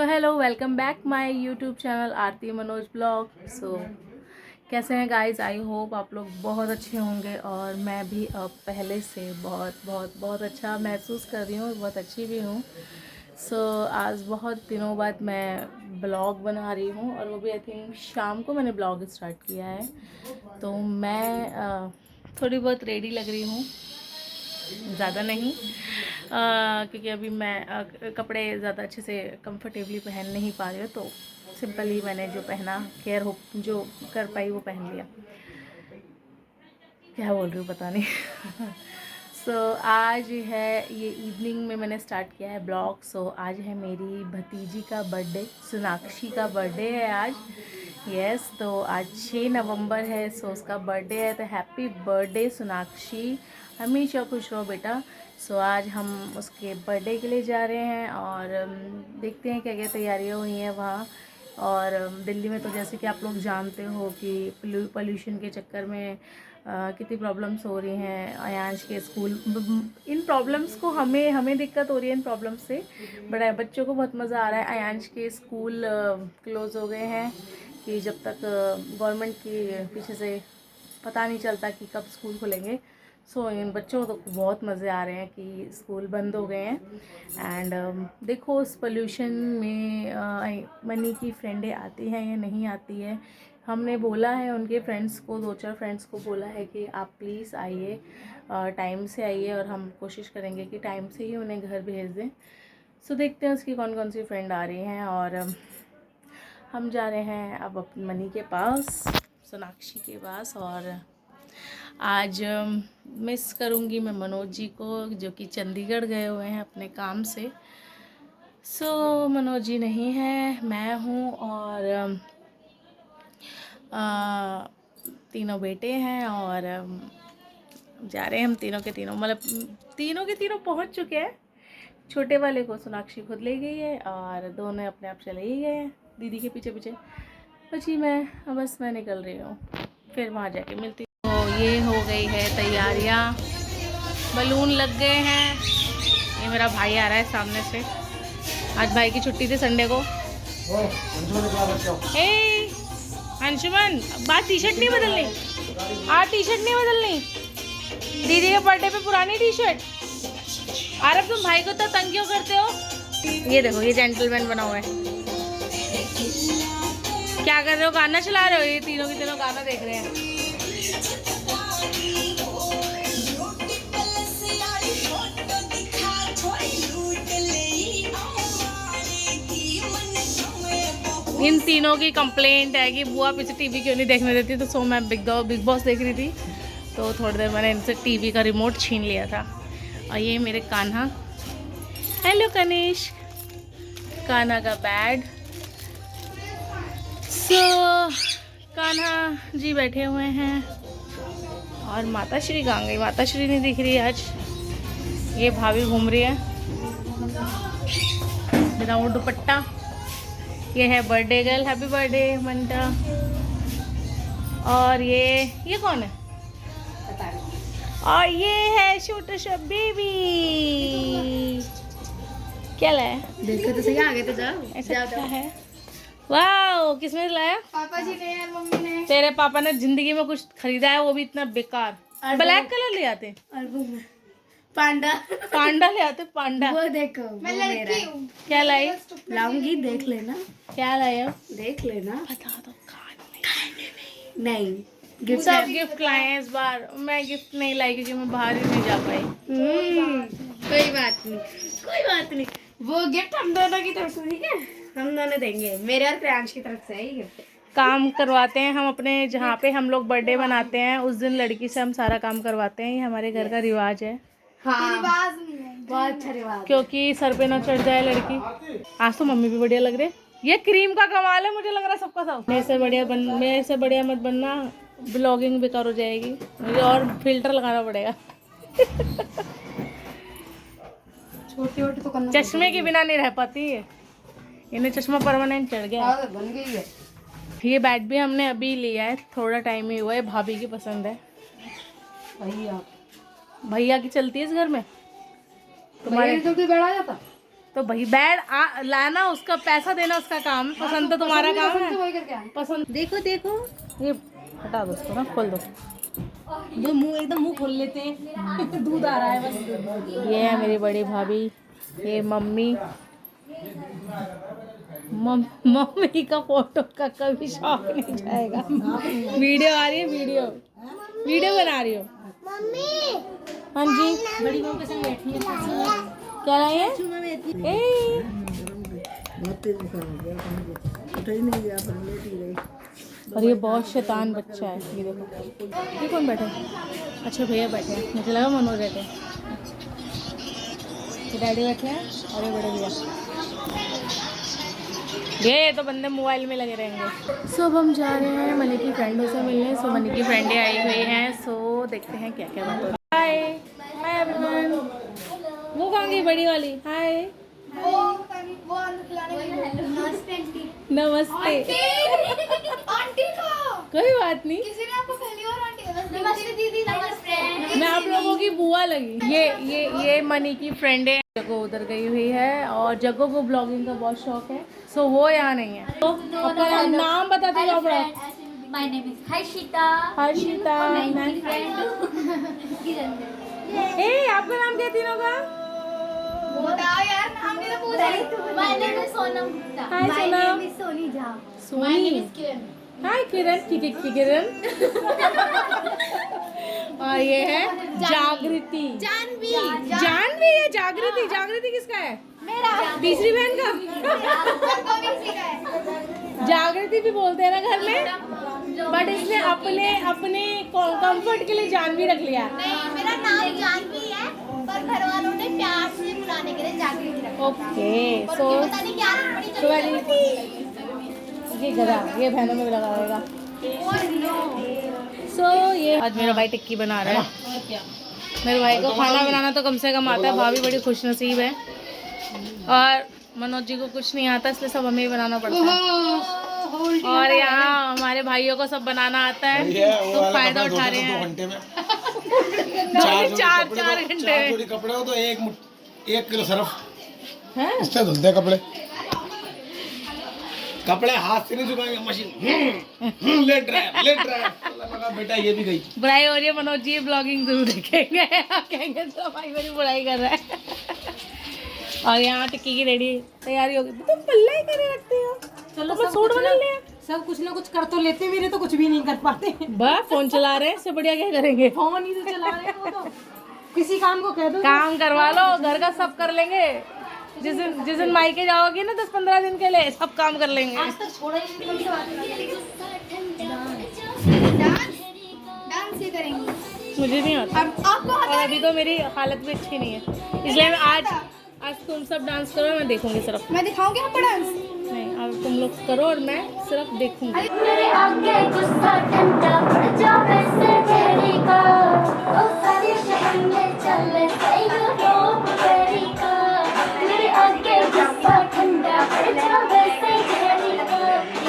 So hello, welcome back my YouTube channel Aarti Manoj blog. कैसे हैं guys? I hope आप लोग बहुत अच्छे होंगे और मैं भी अब पहले से बहुत बहुत बहुत अच्छा महसूस कर रही हूँ, बहुत अच्छी भी हूँ। आज बहुत दिनों बाद मैं ब्लॉग बना रही हूँ और वो भी आई थिंक शाम को मैंने ब्लॉग स्टार्ट किया है। तो मैं थोड़ी बहुत रेडी लग रही हूँ, ज़्यादा नहीं, क्योंकि अभी मैं कपड़े ज़्यादा अच्छे से कंफर्टेबली पहन नहीं पा रही हूँ। तो सिंपली मैंने जो पहना, केयर हो जो कर पाई वो पहन लिया। क्या बोल रही हूँ पता नहीं। आज है, ये इवनिंग में मैंने स्टार्ट किया है ब्लॉग। आज है मेरी भतीजी का बर्थडे, सोनाक्षी का बर्थडे है आज। यस, तो आज 6 नवंबर है। उसका बर्थडे है, तो हैप्पी बर्थडे सोनाक्षी, हमेशा खुश रहो बेटा। आज हम उसके बर्थडे के लिए जा रहे हैं और देखते हैं क्या क्या तैयारियां हुई हैं वहाँ। और दिल्ली में तो जैसे कि आप लोग जानते हो कि पोल्यूशन के चक्कर में कितनी प्रॉब्लम्स हो रही हैं। अयांश के स्कूल, इन प्रॉब्लम्स को हमें दिक्कत हो रही है इन प्रॉब्लम्स से, बट बच्चों को बहुत मज़ा आ रहा है। अयांश के स्कूल क्लोज़ हो गए हैं कि जब तक गवर्नमेंट के पीछे से पता नहीं चलता कि कब स्कूल खुलेंगे। इन बच्चों को तो बहुत मज़े आ रहे हैं कि स्कूल बंद हो गए हैं। एंड देखो, उस पोल्यूशन में मनी की फ्रेंडें आती हैं या नहीं आती है। हमने बोला है उनके फ्रेंड्स को, 2-4 फ्रेंड्स को बोला है कि आप प्लीज़ आइए, टाइम से आइए, और हम कोशिश करेंगे कि टाइम से ही उन्हें घर भेज दें। देखते हैं उसकी कौन कौन सी फ्रेंड आ रही हैं। और हम जा रहे हैं अब अपनी मनी के पास, सोनाक्षी के पास। और आज मिस करूँगी मैं मनोज जी को, जो कि चंडीगढ़ गए हुए हैं अपने काम से। मनोज जी नहीं है, मैं हूँ और तीनों बेटे हैं। और जा रहे हैं हम तीनों के तीनों, मतलब तीनों के तीनों पहुँच चुके हैं। छोटे वाले को सोनाक्षी खुद ले गई है और दोनों अपने आप चले ही गए हैं दीदी के पीछे पीछे। बची बस मैं निकल रही हूँ, फिर वहाँ जाके मिलती हूँ। तो ये हो गई है तैयारियाँ, बलून लग गए हैं। ये मेरा भाई आ रहा है सामने से, आज भाई की छुट्टी थी संडे को। अंशुमन, बात टी शर्ट नहीं बदलनी, टी शर्ट नहीं बदलनी, दीदी के बर्थडे पे पुरानी टी शर्ट। आरब, तुम भाई को तो तंग क्यों करते हो? ये देखो, ये जेंटलमैन बना हुआ है। क्या कर रहे हो? गाना चला रहे हो? ये तीनों के तीनों गाना देख रहे हैं। इन तीनों की कंप्लेंट है कि बुआ पीछे टीवी क्यों नहीं देखने देती। तो मैं बिग बॉस देख रही थी, तो थोड़ी देर मैंने इनसे टीवी का रिमोट छीन लिया था। और ये मेरे कान्हा, हेलो कनिश, कान्हा का बैड। कान्हा जी बैठे हुए हैं। और माता श्री कहाँ गई? माता श्री नहीं दिख रही आज। ये भाभी घूम रही है विदाउट दुपट्टा। ये है birthday girl, happy birthday Mantha. और ये कौन है? और ये है छोटा सा बेबी। क्या लाया? देखो तो सही, आगे तो जाओ। ऐसा क्या है? वाह, किसने लाया? पापा जी ने या मम्मी ने। तेरे पापा ने जिंदगी में कुछ खरीदा है, वो भी इतना बेकार। ब्लैक कलर ले आते। पांडा ले आते, पांडा। वो देखो, मैं लड़की हूँ। क्या लाई? लाऊंगी, देख लेना। क्या लाए हो? देख लेना। बता दो। खाने नहीं, गिफ्ट सब गिफ्ट लाए हैं इस बार। मैं गिफ्ट नहीं लाई क्योंकि मैं बाहर ही नहीं जा पाई। कोई बात नहीं, कोई बात नहीं। वो गिफ्ट हम दोनों की तरफ से, ठीक है? हम दोनों देंगे, मेरे और प्रियांश की तरफ से है ये गिफ्ट। काम करवाते हैं हम अपने, जहाँ पे हम लोग बर्थडे मनाते हैं उस दिन लड़की से हम सारा काम करवाते हैं। ये हमारे घर का रिवाज है। हाँ, रिवाज नहीं है, बहुत अच्छा रिवाज, क्योंकि सर पे ना चढ़ जाए लड़की। आज तो मम्मी भी बढ़िया लग रही है। ये क्रीम का कमाल है, मुझे लग रहा है सबका सब। मेरे से बढ़िया मत बनना, ब्लॉगिंग बेकार हो जाएगी। मुझे और फिल्टर लगाना पड़ेगा। छोटी छोटी तो करना, चश्मे के बिना नहीं रह पाती है। इन्हें चश्मा परमानेंट चढ़ गया। बन गई है। ये बैट भी हमने अभी लिया है, थोड़ा टाइम ही हुआ है। भाभी की पसंद है। भैया की चलती है इस घर में। तुम्हारे तो कोई बड़ा जाता। तो भाई लाना उसका पैसा देना उसका काम, पसंद तो तुम्हारा काम है। पसंद देखो देखो, ये हटा दो उसको ना, खोल दो। जो मुंह एकदम मुंह खोल लेते हैं दूध आ रहा है बस। ये है मेरी बड़ी भाभी, ये मम्मी। मम्मी का फोटो का कभी शौक नहीं जाएगा। वीडियो आ रही है, वीडियो बना रही हो मम्मी। हाँ जी, बड़ी बहू के संग बैठी है। क्या रही है? और ये बहुत शैतान बच्चा है, ये देखो। ये कौन बैठे? अच्छा भैया बैठे हैं, मुझे लगा मनोज बैठे हैं। डैडी बैठे हैं और ये बड़े भैया। ये तो बंदे मोबाइल में लगे रहेंगे। सो अब हम जा रहे हैं मनी की फ्रेंडों से मिलने। सो मनी की फ्रेंडें आई हुई हैं, सो देखते हैं क्या क्या बात है। हाय हाय एवरीवन। वो कहाँ गई बड़ी वाली? हाय नमस्ते। आंटी को कोई बात नहीं, किसी ने आपको पहली बार आंटी नमस्ते दीदी नमस्ते। मैं आप लोगों की बुआ लगी। ये मनी की फ्रेंड है। जगो उधर गई हुई है और जगो को ब्लॉगिंग का बहुत शौक है, सो वो यहाँ नहीं है। तो अपना नाम बताते जाओ बड़ा। My name is Harshita. Harshita. ए आपका नाम क्या तीनों का? बताओ यार नाम नहीं तो पूछ। My name is Sonam Gupta. Hi My सोना। name is Soni Jha. My name Soni. is Kiran. हाय किरण। किरण। और ये है जागृति। जानवी. जानवी है। जागृति किसका है? मेरा. तीसरी बहन का। जागृति भी बोलते हैं ना घर में, बट इसने अपने कंफर्ट के लिए जानवी रख लिया। नहीं मेरा नाम जानवी है पर घर वालों ने प्यार से बुलाने के लिए जागृति रखा। ओके और सो ये पता नहीं क्या बड़ी चली। ये गधा ये बहनों में लगा रहेगा। सो ये आज मेरा भाई टिक्की बना रहा है। मेरे भाई को खाना बनाना तो कम से कम आता है। भाभी बड़ी खुश नसीब है और मनोज जी को कुछ नहीं आता, इसलिए सब हमें ही बनाना पड़ता है। और यहाँ हमारे भाइयों को सब बनाना आता है, तो फायदा उठा रहे हैं। 2 घंटे में चार घंटे चार में। जोड़ी कपड़े हो तो 1 किलो सर्फ हैं? इससे धुलते हैं कपड़े हाथ से नहीं सुखाएंगे, मशीन। लेट रहा है बेटा ये भी गई। बुराई हो रही है। मनोज जी ब्लॉगिंग जरूर देखेंगे, कहेंगे तो भाई मेरी बुराई कर रहा है। और यहाँ टिक्की की रेडी तैयारी होगी। तुम पल्ला ही करे रखते हो। चलो तो सूट बना लिया। सब कुछ ना कुछ कर तो लेते, मेरे तो कुछ भी नहीं कर पाते। बा फोन चला रहे हैं, इससे बढ़िया क्या करेंगे? फोन ही तो चला रहे हैं वो तो। किसी काम को कह दो काम करवा लो, घर का सब कर लेंगे। जिस दिन मायके जाओगी ना 10-15 दिन के लिए, सब काम कर लेंगे। आज तक छोड़ा ही नहीं कभी डांस ही करेंगे। मुझे नहीं आता आपको और अभी तो मेरी हालत भी अच्छी नहीं है, इसलिए मैं आज तुम सब डांस करो, मैं देखूंगी सिर्फ। मैं दिखाऊंगी आपको डांस। नहीं अब तुम लोग करो और मैं सिर्फ देखूंगी। मेरे आगे गुस्सा ठंडा पड़ जावे से तेरी का ओ सारे शहर में चले सही रोक तेरी का। मेरे आगे गुस्सा ठंडा पड़ जावे से तेरी का।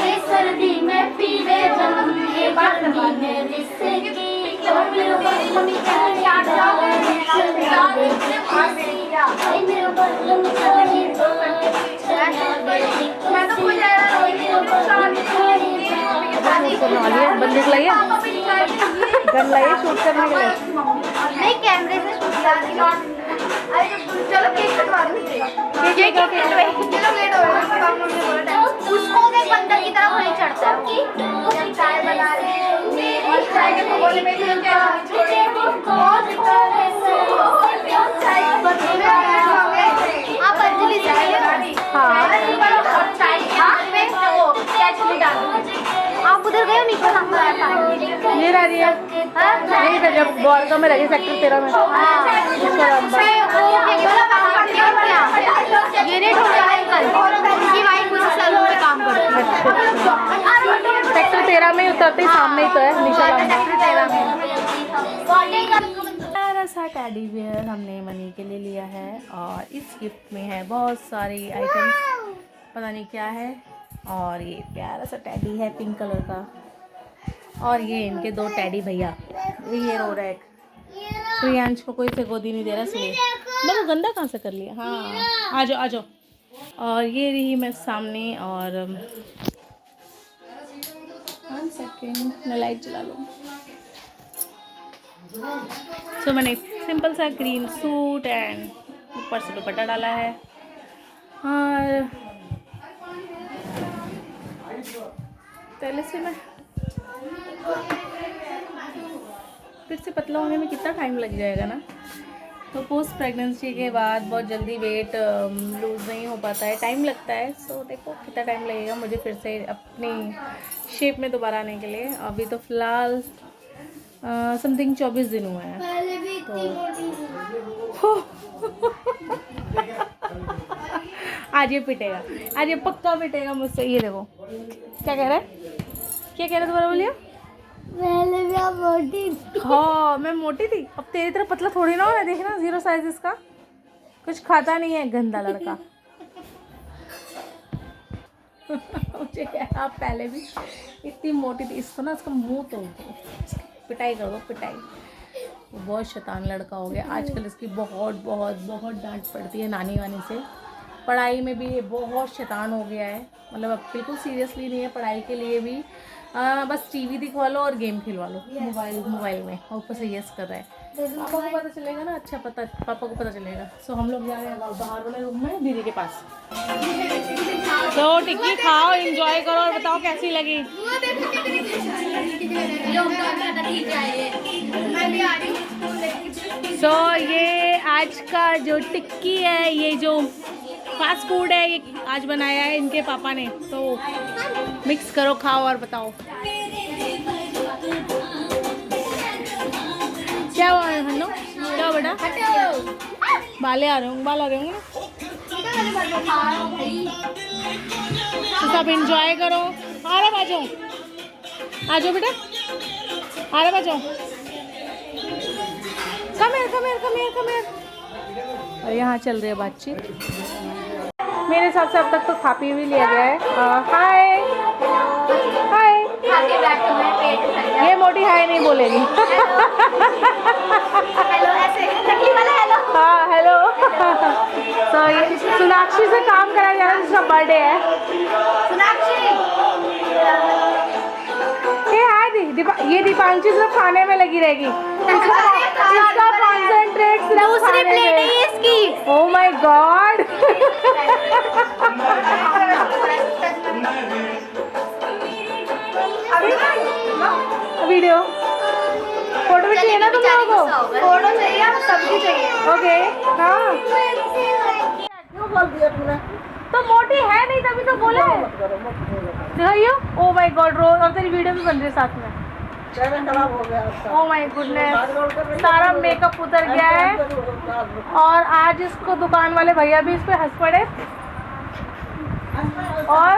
ये सर्दी में पीवे जम ये गर्मी में रिश्ते की तो मेरे बल्लम चढ़ी जावे चंदानी से फांसिया आई मेरे बल्लम चढ़ी मैं तो कोई बंदूक लाइए, गन लाइए शूट करने के लिए। नहीं कैमरे से शूट करनी। चलो केक कटवा दो। केक चलो लेट हो रहा है। उसको मैं बंदर की तरह वहीं चढ़ता है कि चाय बना रहे हैं और चाय के भगोने में भी क्या आप अंजलि से और चाय के हाथ में वो कैचली डालो। आप उधर गए हो नीचे ये रही है यही था जब बॉल में लगी सेक्टर 13 में। ये रेट हो रहा है कल की वाइफ मुझे सैलून में काम करती है। सेक्टर 13 में उतरते ही सामने ही तो है निशा। प्यारा सा टेडी बियर हमने मनी के लिए लिया है और इस गिफ्ट में है बहुत सारी आइटम्स, पता नहीं क्या है। और ये प्यारा सा टेडी है पिंक कलर का और ये इनके 2 टेडी भैया। ये रो रहा है, प्रियांश को कोई से गोदी नहीं दे रहा इसलिए। मैंने गंदा कहाँ से कर लिया। हाँ आ जाओ और ये रही मैं सामने, और 1 सेकेंड मैं लाइट चला लूँ। सो मैंने सिंपल सा ग्रीन सूट एंड ऊपर से दुपट्टा डाला है, और पहले से मैं फिर से पतला होने में कितना टाइम लग जाएगा ना। तो पोस्ट प्रेगनेंसी के बाद बहुत जल्दी वेट लूज़ नहीं हो पाता है, टाइम लगता है। सो देखो कितना टाइम लगेगा मुझे फिर से अपनी शेप में दोबारा आने के लिए। अभी तो फ़िलहाल समथिंग 24 दिन हुए हैं। पहले भी इतनी मोटी आज ये पिटेगा, आज ये पक्का पिटेगा मुझसे। ये देखो क्या कह रहा है, क्या कह रहा है, दोबारा बोलिए। पहले भी आप मोटी हाँ मैं मोटी थी, अब तेरी तरह पतला थोड़ी ना हो रहा, देखना 0 साइज इसका, कुछ खाता नहीं है गंदा लड़का। मुझे क्या, आप पहले भी इतनी मोटी थी। इसको ना इसका मुंह तोड़ दो, पिटाई कर दो पिटाई। वो बहुत शैतान लड़का हो गया आजकल, इसकी बहुत बहुत बहुत डांट पड़ती है नानी वानी से। पढ़ाई में भी ये बहुत शैतान हो गया है, मतलब अब बिल्कुल सीरियसली नहीं है पढ़ाई के लिए भी। बस टीवी दिखवा लो और गेम खिलवा लो मोबाइल में, और ऊपर से यस कर रहा है। पापा को पता चलेगा ना, अच्छा पापा को पता चलेगा। सो हम लोग जा रहे हैं बाहर वाले रूम में दीदी के पास। तो टिक्की खाओ, एंजॉय करो और बताओ कैसी लगी। सो ये आज का जो टिक्की है, ये जो फास्ट फूड है, ये आज बनाया है इनके पापा ने। तो मिक्स करो, खाओ और बताओ क्या हुआ है। हेलो क्या हुआ बेटा, बाल आ रहे होंगे ना। तो सब इंजॉय करो। आराम आ जाओ बेटा, आराम आ जाओ। Come here. और यहाँ चल रही है बातचीत। मेरे हिसाब से अब तक तो खा पी भी लिया गया है। हाय ये मोटी हाय नहीं बोलेगी। हाँ हेलो। तो ये सोनाक्षी से काम कराया जा रहा है, जिसका बर्थडे है। ये दीपांशी सिर्फ खाने में लगी रहेगी, इसका कॉन्सेंट्रेट सिर्फ दूसरी प्लेट है इसकी। Oh my God. Video photo भी चाहिए ना तुम लोगों को? फोटो चाहिए, सब्जी चाहिए। ओके हाँ। क्यों बोल दिया तूने? तो मोटी है नहीं तभी तो बोला है। दिखाइयो। ओह माय गॉड, रोज और तेरी वीडियो भी बन रही है साथ में। चेहरा खराब हो गया उसका। ओह माय गुडनेस, सारा मेकअप उतर गया है। और आज इसको दुकान वाले भैया भी इस पे हंस पड़े, और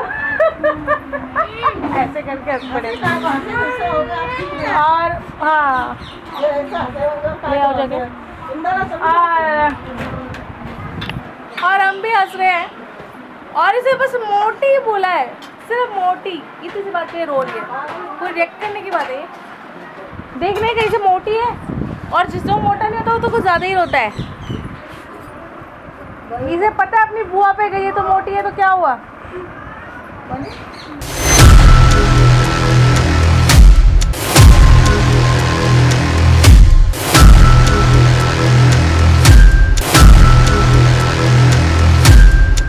ऐसे करके हंस पड़े। और हाँ ले आओ जगह। और हम भी हंस रहे हैं, और इसे बस मोटी बोला है, सिर्फ मोटी। इतनी सी बात पे रो रही है, कोई रिएक्ट करने की बात है। देखने कैसे मोटी है, और जिसको मोटा नहीं होता वो तो कुछ ज़्यादा ही रोता है। इसे पता है अपनी बुआ पे गई है तो मोटी है, तो क्या हुआ।